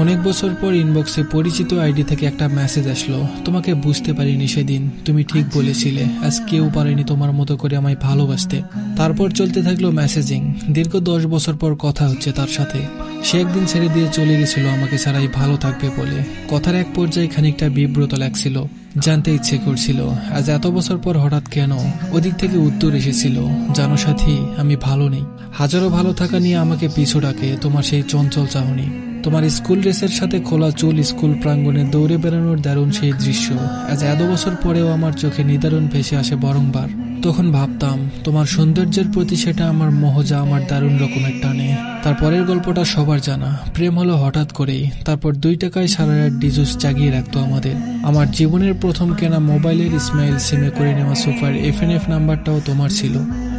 অনেক বছর পর ইনবক্সে পরিচিত আইডি থেকে একটা মেসেজ আসলো। তোমাকে বুঝতে পারিনি সেদিন, তুমি ঠিক বলেছিলে, আজ কেউ পারেনি তোমার মতো করে আমায় ভালোবাসতে। তারপর চলতে থাকলো মেসেজিং। দীর্ঘ 10 বছর পর কথা হচ্ছে তার সাথে। সে একদিন ছেড়ে দিয়ে চলে গেছিল আমাকে ছাড়াই ভালো থাকবে বলে। কথার এক পর্যায়ে খানিকটা বিব্রত লাগছিল, জানতে ইচ্ছে করছিল আজ এত বছর পর হঠাৎ কেন। ওদিক থেকে উত্তর এসেছিল, জানো সাথী, আমি ভালো নেই। হাজারো ভালো থাকা নিয়ে আমাকে পিছু ডাকে তোমার সেই চঞ্চল চাহনি, তোমার স্কুল ড্রেসের সাথে খোলা চুল, স্কুল প্রাঙ্গণে দৌড়ে বেড়ানোর দারুণ সেই দৃশ্য আজ এত বছর পরেও আমার চোখে নিদারুণ ভেসে আসে বারংবার। তখন ভাবতাম তোমার সৌন্দর্যের প্রতি সেটা আমার মোহ, যা আমার দারুণ রকমের টানে। তারপরের গল্পটা সবার জানা, প্রেম হলো হঠাৎ করেই। তারপর 2 টাকায় সারা রাত ডিজুস জাগিয়ে রাখতো আমাদের। আমার জীবনের প্রথম কেনা মোবাইলের ইসমাইল সিমে করে নেওয়া সুপার FNF নাম্বারটাও তোমার ছিল।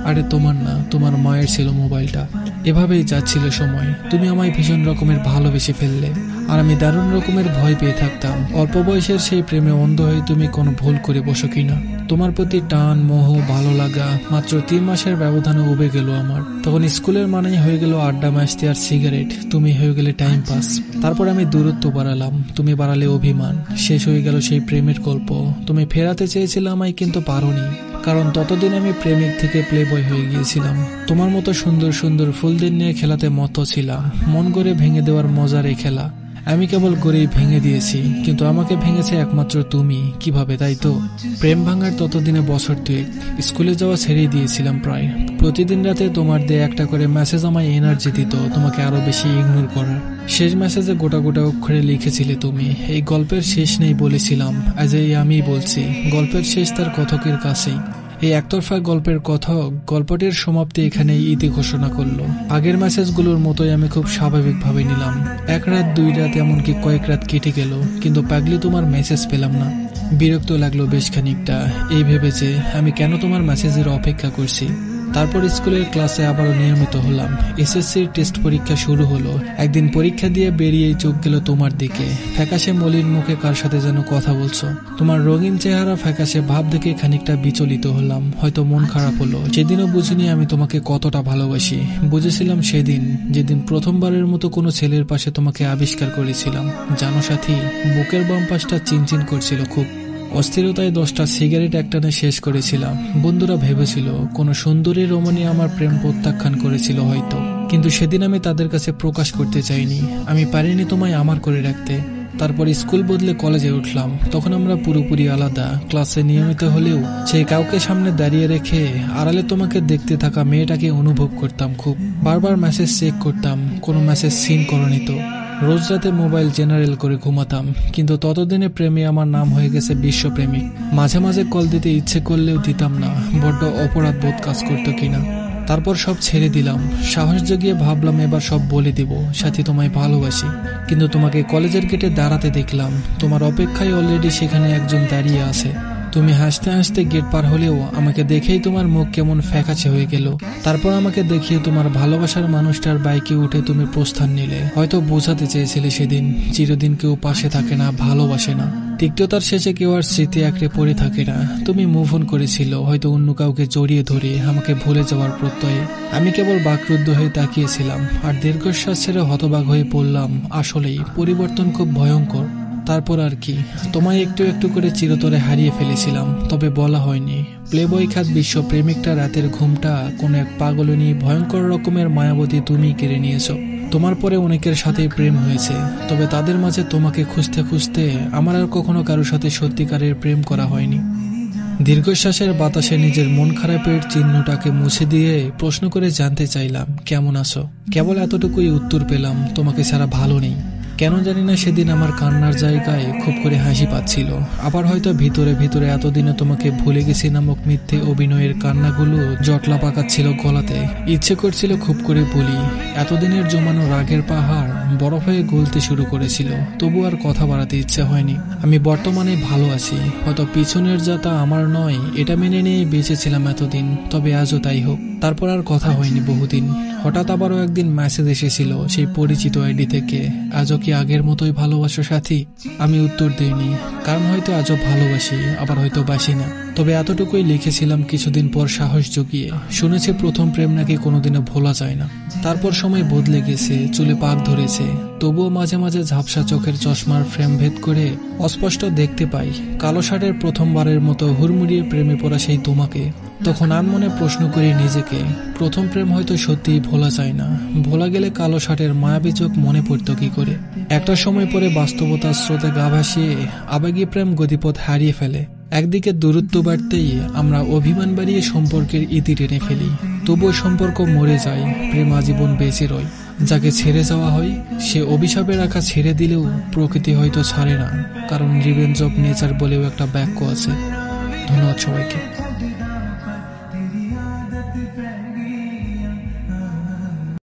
আরে তোমার না, তোমার মায়ের ছিল মোবাইলটা। এভাবেই যাচ্ছিল সময়, তুমি আমায় ভীষণ রকমের ভালোবেসে ফেললে, আর আমি দারুণ রকমের ভয় পেয়ে থাকতাম অল্প বয়সের সেই প্রেমে অন্ধ হয়ে তুমি কোনো ভুল করে বসো কিনা। তোমার প্রতি টান, মোহ, ভালো লাগা মাত্র 3 মাসের ব্যবধানে উবে গেল আমার। তখন স্কুলের মানেই হয়ে গেল আড্ডা, মাস্তি আর সিগারেট, তুমি হয়ে গেলে টাইম পাস। তারপর আমি দূরত্ব বাড়ালাম, তুমি বাড়ালে অভিমান। শেষ হয়ে গেল সেই প্রেমের গল্প। তুমি ফেরাতে চেয়েছিলে আমায়, কিন্তু পারোনি, কারণ ততদিন আমি প্রেমিক থেকে প্লে বয় হয়ে গিয়েছিলাম। তোমার মতো সুন্দর সুন্দর ফুলদের নিয়ে খেলাতে মতো ছিলাম। মন করে ভেঙে দেওয়ার মজার এই খেলা আমি কেবল গড়েই ভেঙে দিয়েছি, কিন্তু আমাকে ভেঙেছে একমাত্র তুমি। কিভাবে, তাই তো? প্রেম ভাঙার ততদিনে বছর 2 স্কুলে যাওয়া ছেড়েই দিয়েছিলাম প্রায়। প্রতিদিন রাতে তোমার দিয়ে একটা করে মেসেজ আমায় এনার্জি দিত তোমাকে আরো বেশি ইগনোর করার। শেষ মেসেজে গোটা গোটা অক্ষরে লিখেছিলে তুমি, এই গল্পের শেষ নেই বলেছিলাম, আজ এই আমিই বলছি, গল্পের শেষ তার কথকের কাছেই। এই একতরফা গল্পের কথক গল্পটির সমাপ্তি এখানেই ইতি ঘোষণা করলো। আগের মেসেজগুলোর মতোই আমি খুব স্বাভাবিকভাবে নিলাম। 1 রাত 2 রাত এমনকি কয়েক রাত কেটে গেল, কিন্তু পাগলি তোমার মেসেজ পেলাম না। বিরক্ত লাগলো বেশ খানিকটা, এই ভেবেছে আমি কেন তোমার মেসেজের অপেক্ষা করছি। তারপর স্কুলের ক্লাসে আবারও নিয়মিত হলাম। SSCর টেস্ট পরীক্ষা শুরু হলো। একদিন পরীক্ষা দিয়ে বেরিয়েই চোখ গেল তোমার দিকে। ফ্যাকাশে মলিন মুখে কার সাথে যেন কথা বলছো। তোমার রঙিন চেহারা, ফ্যাকাশে ভাব দেখে খানিকটা বিচলিত হলাম, হয়তো মন খারাপ হলো। সেদিনও বুঝিনি আমি তোমাকে কতটা ভালোবাসি। বুঝেছিলাম সেদিন, যেদিন প্রথমবারের মতো কোনো ছেলের পাশে তোমাকে আবিষ্কার করেছিলাম। জানো সাথী, বুকের বাম পাশটা চিনচিন করছিল খুব। অস্থিরতায় 10টা সিগারেট একটানে শেষ করেছিলাম। বন্ধুরা ভেবেছিল কোনো সুন্দরী রমণী আমার প্রেম প্রত্যাখ্যান করেছিল হয়তো, কিন্তু সেদিন আমি তাদের কাছে প্রকাশ করতে চাইনি। আমি পারিনি তোমায় আমার করে রাখতে। তারপর স্কুল বদলে কলেজে উঠলাম। তখন আমরা পুরোপুরি আলাদা। ক্লাসে নিয়মিত হলেও সেই কাউকে সামনে দাঁড়িয়ে রেখে আড়ালে তোমাকে দেখতে থাকা মেয়েটাকে অনুভব করতাম খুব। বারবার মেসেজ চেক করতাম, কোনো মেসেজ সিন করনি তো। রোজ রাতে মোবাইল জেনারেল করে ঘুমাতাম, কিন্তু ততদিনে প্রেমে আমার নাম হয়ে গেছে বিশ্বপ্রেমিক। মাঝে মাঝে কল দিতে ইচ্ছে করলেও দিতাম না, বড্ড অপরাধ বোধ কাজ করতো কিনা। তারপর সব ছেড়ে দিলাম, সাহস জগিয়ে ভাবলাম এবার সব বলে দিব, সাথী তোমায় ভালোবাসি। কিন্তু তোমাকে কলেজের গেটে দাঁড়াতে দেখলাম, তোমার অপেক্ষায় অলরেডি সেখানে একজন দাঁড়িয়ে আছে। তুমি হাসতে হাসতে গেট পার হলেও আমাকে দেখেই তোমার মুখ কেমন ফ্যাকাশে হয়ে গেল। তারপর আমাকে দেখিয়ে তোমার ভালোবাসার মানুষটার বাইকে উঠে তুমি প্রস্থান নিলে। হয়তো বোঝাতে চেয়েছিলে সেদিন, চিরদিন কেউ পাশে থাকে না, ভালোবাসে না। তিক্ততার শেষে কেউ আর স্মৃতি আঁকড়ে পড়ে থাকে না। তুমি মুভ অন করেছিল, হয়তো অন্য কাউকে জড়িয়ে ধরে আমাকে ভুলে যাওয়ার প্রত্যয়ে। আমি কেবল বাকরুদ্ধ হয়ে তাকিয়েছিলাম, আর দীর্ঘশ্বাস ছেড়ে হতবাক হয়ে পড়লাম। আসলেই পরিবর্তন খুব ভয়ঙ্কর। তারপর আর কি, তোমায় একটু একটু করে চিরতরে হারিয়ে ফেলেছিলাম, তবে বলা হয়নি। প্লেবয় খ্যাত বিশ্ব প্রেমিকটা রাতের ঘুমটা কোন এক পাগলনী ভয়ঙ্কর রকমের মায়াবতী তুমি কেড়ে নিয়েছ। তোমার পরে অনেকের সাথেই প্রেম হয়েছে, তবে তাদের মাঝে তোমাকে খুঁজতে খুঁজতে আমার আর কখনো কারোর সাথে সত্যিকারের প্রেম করা হয়নি। দীর্ঘশ্বাসের বাতাসে নিজের মন খারাপের চিহ্নটাকে মুছে দিয়ে প্রশ্ন করে জানতে চাইলাম, কেমন আছো? কেবল এতটুকুই উত্তর পেলাম, তোমাকে ছাড়া ভালো নেই। কেন জানি না সেদিন আমার কান্নার জায়গায় খুব করে হাসি পাচ্ছিল। আবার হয়তো ভিতরে ভিতরে এতদিনে তোমাকে ভুলে গেছি নামক মিথ্যে অভিনয়ের কান্নাগুলো জটলা পাকাচ্ছিল গলাতে। ইচ্ছে করছিল খুব করে বলি, এতদিনের জমানো রাগের পাহাড় বরফ হয়ে গলতে শুরু করেছিল, তবু আর কথা বাড়াতে ইচ্ছে হয়নি। আমি বর্তমানে ভালো আছি, হয়তো পিছনের যাতা আমার নয় এটা মেনে নিয়ে বেঁচেছিলাম এতদিন, তবে আজও তাই হোক। তারপর আর কথা হয়নি বহুদিন। হঠাৎ আবারও একদিন মেসেজ এসেছিল সেই পরিচিত আইডি থেকে, আজও কি আগের মতোই ভালোবাসো সাথী? আমি উত্তর দিইনি, কারণ হয়তো আজও ভালোবাসি, আবার হয়তো বাসি না। তবে এতটুকুই লিখেছিলাম কিছুদিন পর সাহস জুগিয়ে। শুনেছি প্রথম প্রেম নাকি কোনোদিনও ভোলা যায় না। তারপর সময় বদলে গেছে, চুলে পাক ধরেছে, তবুও মাঝে মাঝে ঝাপসা চোখের চশমার ফ্রেম ভেদ করে অস্পষ্ট দেখতে পাই কালো শার্টের প্রথমবারের মতো হুড়মুড়িয়ে প্রেমে পড়া সেই তোমাকে। তখন আমি মনে প্রশ্ন করি নিজেকে, প্রথম প্রেম হয়তো সত্যিই ভোলা যায় না, ভোলা গেলে কালো শার্টের মায়াবী চোখ মনে পড়তো কি করে। একটা সময় পরে বাস্তবতার স্রোতে গা ভাসিয়ে আবেগী প্রেম গতিপথ হারিয়ে ফেলে। একদিকে দূরত্ব বাড়তেই আমরা অভিমান বাড়িয়ে সম্পর্কের ইতি টেনে ফেলি, তবুও সম্পর্ক মরে যায়, প্রেম আজীবন বেঁচে রয়। যাকে ছেড়ে যাওয়া হয় সে অভিশাপের আঁকা ছেড়ে দিলেও প্রকৃতি হয়তো ছাড়ে না, কারণ রিভেঞ্জ অফ নেচার বলেও একটা বাক্য আছে। ধন্যবাদ সবাইকে।